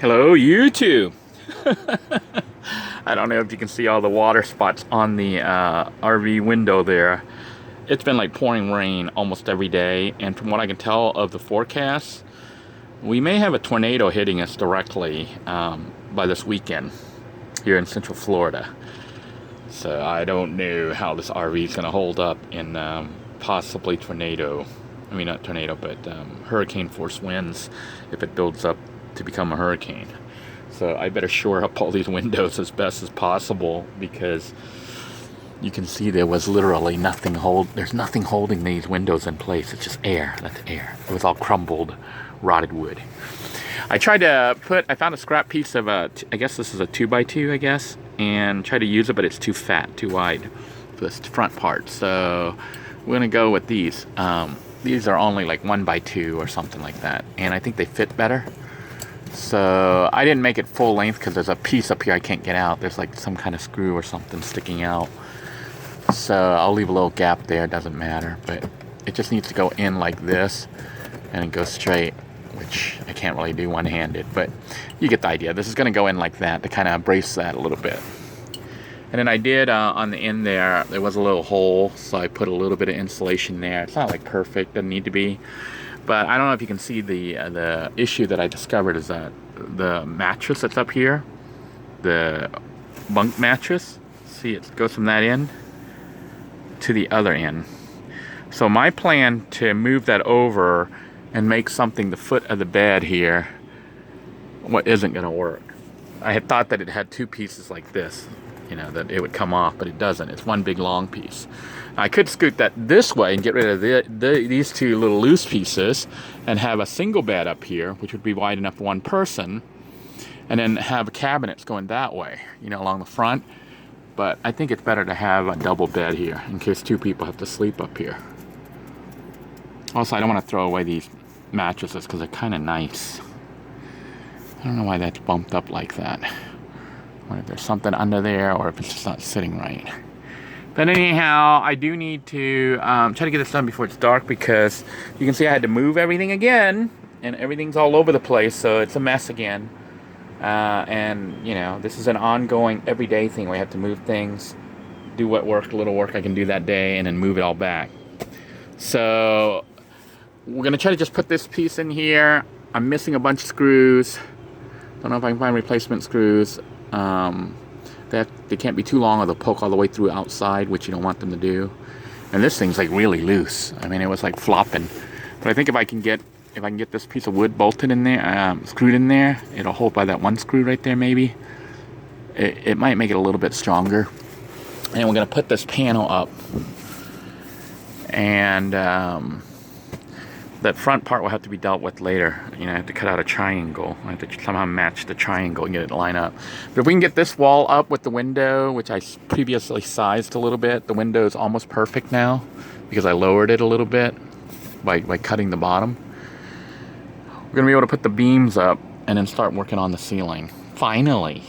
Hello, YouTube. I don't know if you can see all the water spots on the RV window there. It's been like pouring rain almost every day, and from what I can tell of the forecast, we may have a tornado hitting us directly by this weekend here in Central Florida. So I don't know how this RV is going to hold up in possibly tornado. I mean, not tornado, but hurricane force winds if it builds up to become a hurricane. So I better shore up all these windows as best as possible, because you can see there was literally nothing there's nothing holding these windows in place. It's just air. That's air. It was all crumbled, rotted wood. I tried to I found a scrap piece of I guess this is a 2x2, I guess, and tried to use it, but it's too fat, too wide for this front part. So we're gonna go with these. These are only like 1x2 or something like that, and I think they fit better. So I didn't make it full length because there's a piece up here I can't get out. There's like some kind of screw or something sticking out. So I'll leave a little gap there, doesn't matter. But it just needs to go in like this and go straight, which I can't really do one-handed, but you get the idea. This is going to go in like that to kind of brace that a little bit. And then I did on the end there was a little hole, so I put a little bit of insulation there. It's not like perfect, doesn't need to be. But I don't know if you can see the issue that I discovered is that the mattress that's up here, the bunk mattress, see, it goes from that end to the other end. So my plan to move that over and make something the foot of the bed here, what isn't going to work. I had thought that it had two pieces like this, you know, that it would come off, but it doesn't. It's one big long piece. I could scoot that this way and get rid of these two little loose pieces and have a single bed up here, which would be wide enough for one person, and then have cabinets going that way, you know, along the front. But I think it's better to have a double bed here in case two people have to sleep up here. Also, I don't want to throw away these mattresses because they're kind of nice. I don't know why that's bumped up like that. I wonder if there's something under there or if it's just not sitting right. But anyhow, I do need to try to get this done before it's dark, because you can see I had to move everything again, and everything's all over the place, so it's a mess again. And, you know, this is an ongoing, everyday thing. We have to move things, do what work, little work I can do that day, and then move it all back. So we're going to try to just put this piece in here. I'm missing a bunch of screws. Don't know if I can find replacement screws. They can't be too long or they'll poke all the way through outside, which you don't want them to do. And this thing's like really loose. I mean, it was like flopping. But I think if I can get this piece of wood bolted in there, screwed in there, it'll hold by that one screw right there maybe. It might make it a little bit stronger. And we're gonna put this panel up. And that front part will have to be dealt with later. You know, I have to cut out a triangle. I have to somehow match the triangle and get it to line up. But if we can get this wall up with the window, which I previously sized a little bit, the window is almost perfect now because I lowered it a little bit by cutting the bottom. We're gonna be able to put the beams up and then start working on the ceiling. Finally.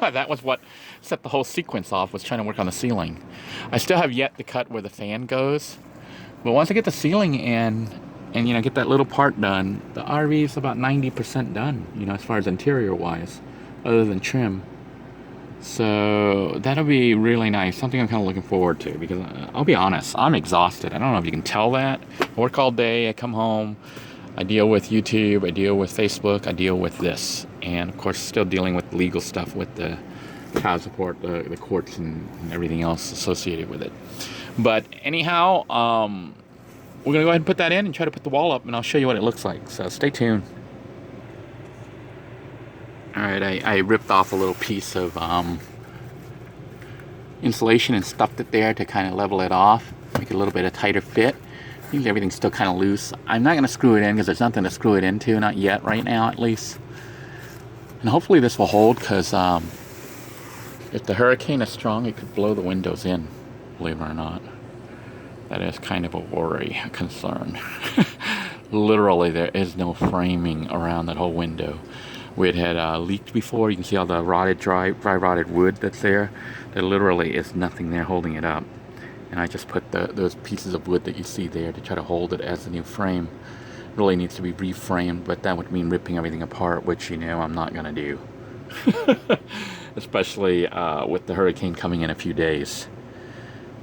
That was what set the whole sequence off, was trying to work on the ceiling. I still have yet to cut where the fan goes. But once I get the ceiling in, and, you know, get that little part done, the RV is about 90% done, you know, as far as interior wise, other than trim. So that'll be really nice. Something I'm kind of looking forward to, because I'll be honest, I'm exhausted. I don't know if you can tell that. I work all day, I come home, I deal with YouTube, I deal with Facebook, I deal with this. And of course, still dealing with legal stuff with the child support, the courts and everything else associated with it. But anyhow, we're going to go ahead and put that in and try to put the wall up, and I'll show you what it looks like. So stay tuned. Alright, I ripped off a little piece of insulation and stuffed it there to kind of level it off, make it a little bit of tighter fit. I think everything's still kind of loose. I'm not going to screw it in because there's nothing to screw it into, not yet, right now at least. And hopefully this will hold, because if the hurricane is strong, it could blow the windows in, believe it or not. That is kind of a worry, a concern. Literally, there is no framing around that whole window. Where it had leaked before, you can see all the rotted, dry rotted wood that's there. There literally is nothing there holding it up. And I just put those pieces of wood that you see there to try to hold it as the new frame. really needs to be reframed, but that would mean ripping everything apart, which, you know, I'm not gonna do. Especially with the hurricane coming in a few days.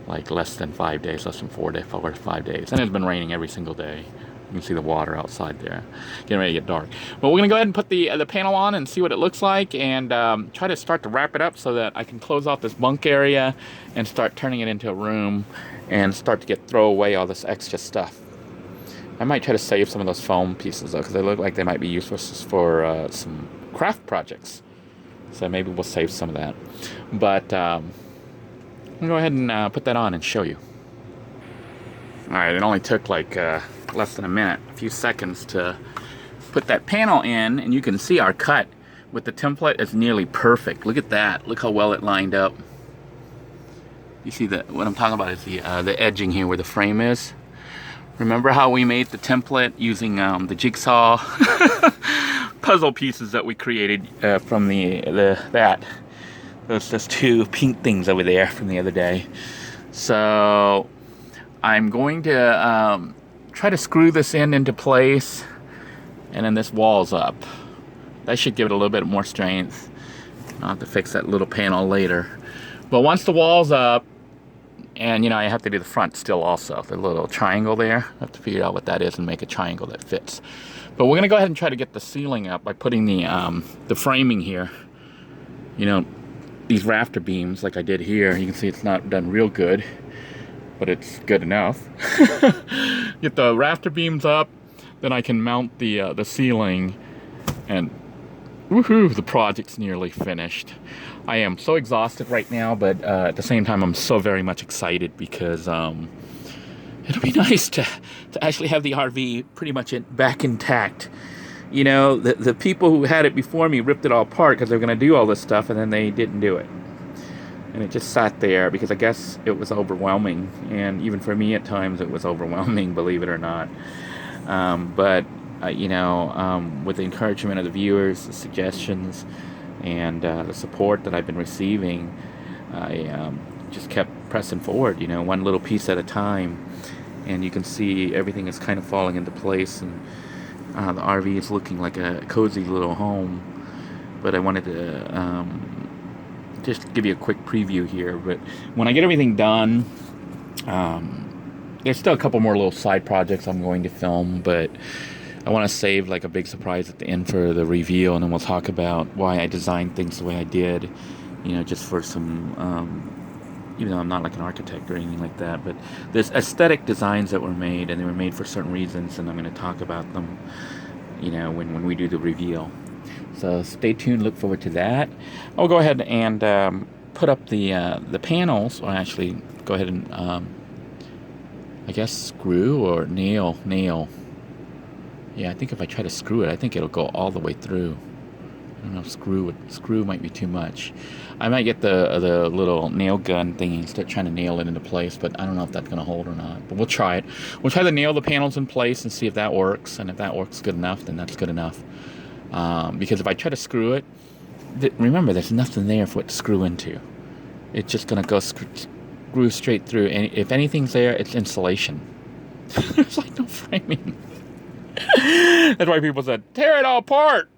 Like less than 5 days, less than 4 to 5 days. And it's been raining every single day. You can see the water outside there. Getting ready to get dark. But we're gonna go ahead and put the panel on and see what it looks like, and try to start to wrap it up so that I can close off this bunk area and start turning it into a room and start to throw away all this extra stuff. I might try to save some of those foam pieces though, because they look like they might be useful for some craft projects. So maybe we'll save some of that. But I'm gonna go ahead and put that on and show you. All right, it only took like less than a minute, a few seconds to put that panel in, and you can see our cut with the template is nearly perfect. Look at that. Look how well it lined up. You see that? What I'm talking about is the edging here where the frame is. Remember how we made the template using the jigsaw puzzle pieces that we created from those two pink things over there from the other day. So I'm going to try to screw this into place, and then this wall's up. That should give it a little bit more strength. I'll have to fix that little panel later. But once the wall's up, and you know, I have to do the front still also. The little triangle there, I have to figure out what that is and make a triangle that fits. But we're gonna go ahead and try to get the ceiling up by putting the framing here. You know, these rafter beams like I did here. You can see it's not done real good, but it's good enough. Get the rafter beams up, then I can mount the ceiling, and woohoo, the project's nearly finished. I am so exhausted right now, but at the same time I'm so very much excited because it'll be nice to actually have the RV pretty much back intact. You know, the people who had it before me ripped it all apart because they were going to do all this stuff, and then they didn't do it. And it just sat there because I guess it was overwhelming. And even for me at times it was overwhelming, believe it or not. You know, with the encouragement of the viewers, the suggestions, and the support that I've been receiving, I just kept pressing forward, you know, one little piece at a time. And you can see everything is kind of falling into place, and the RV is looking like a cozy little home. But I wanted to just give you a quick preview here. But when I get everything done, there's still a couple more little side projects I'm going to film, but I want to save like a big surprise at the end for the reveal, and then we'll talk about why I designed things the way I did, you know, just for some, even though I'm not like an architect or anything like that, but there's aesthetic designs that were made, and they were made for certain reasons, and I'm going to talk about them, you know, when we do the reveal. So stay tuned, look forward to that. I'll go ahead and put up the panels, or actually go ahead and, I guess screw or nail. Yeah, I think if I try to screw it, I think it'll go all the way through. I don't know if screw might be too much. I might get the little nail gun thingy and start trying to nail it into place, but I don't know if that's going to hold or not. But we'll try it. We'll try to nail the panels in place and see if that works. And if that works good enough, then that's good enough. Because if I try to screw it, remember, there's nothing there for it to screw into. It's just going to go screw straight through. And if anything's there, it's insulation. There's like no framing. That's why people said, tear it all apart,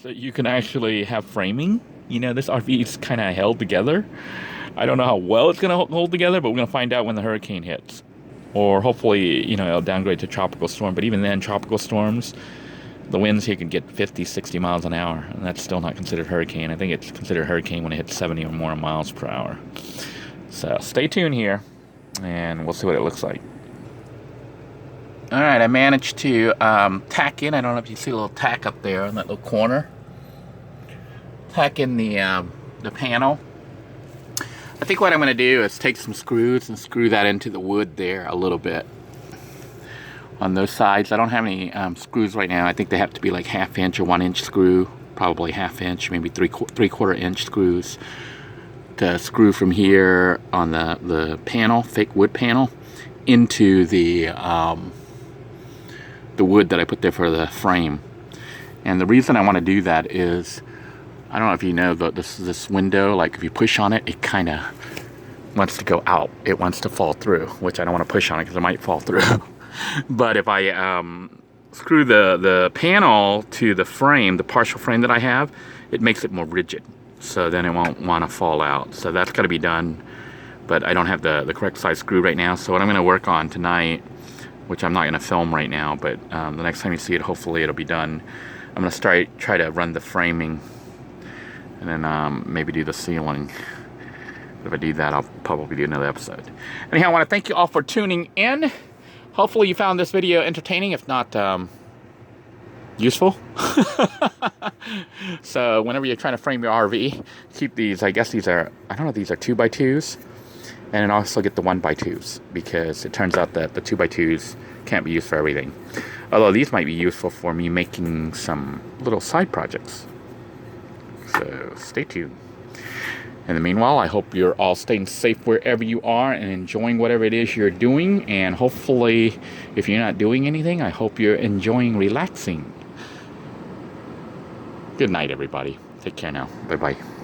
so you can actually have framing. You know, this RV is kind of held together. I don't know how well it's going to hold together, but we're going to find out when the hurricane hits. Or hopefully, you know, it'll downgrade to tropical storm. But even then, tropical storms, the winds here can get 50, 60 miles an hour, and that's still not considered hurricane. I think it's considered hurricane when it hits 70 or more miles per hour. So stay tuned here, and we'll see what it looks like. All right, I managed to tack in. I don't know if you see a little tack up there in that little corner. Tack in the panel. I think what I'm going to do is take some screws and screw that into the wood there a little bit on those sides. I don't have any screws right now. I think they have to be like 1/2 inch or 1 inch screw, probably 1/2 inch, maybe 3/4 inch screws to screw from here on the panel, fake wood panel, into the wood that I put there for the frame. And the reason I want to do that is, I don't know if you know, but this window, like if you push on it, it kind of wants to go out. It wants to fall through, which I don't want to push on it because it might fall through. But if I screw the panel to the frame, the partial frame that I have, it makes it more rigid. So then it won't want to fall out. So that's got to be done. But I don't have the correct size screw right now. So what I'm going to work on tonight, which I'm not going to film right now, but the next time you see it, hopefully it'll be done. I'm going to try to run the framing and then maybe do the ceiling. If I do that, I'll probably do another episode. Anyhow, I want to thank you all for tuning in. Hopefully you found this video entertaining, if not useful. So whenever you're trying to frame your RV, keep these, I guess these are, I don't know, these are 2x2s. And then also get the 1x2s, because it turns out that the 2x2s can't be used for everything. Although these might be useful for me making some little side projects. So stay tuned. In the meanwhile, I hope you're all staying safe wherever you are and enjoying whatever it is you're doing. And hopefully, if you're not doing anything, I hope you're enjoying relaxing. Good night, everybody. Take care now. Bye-bye.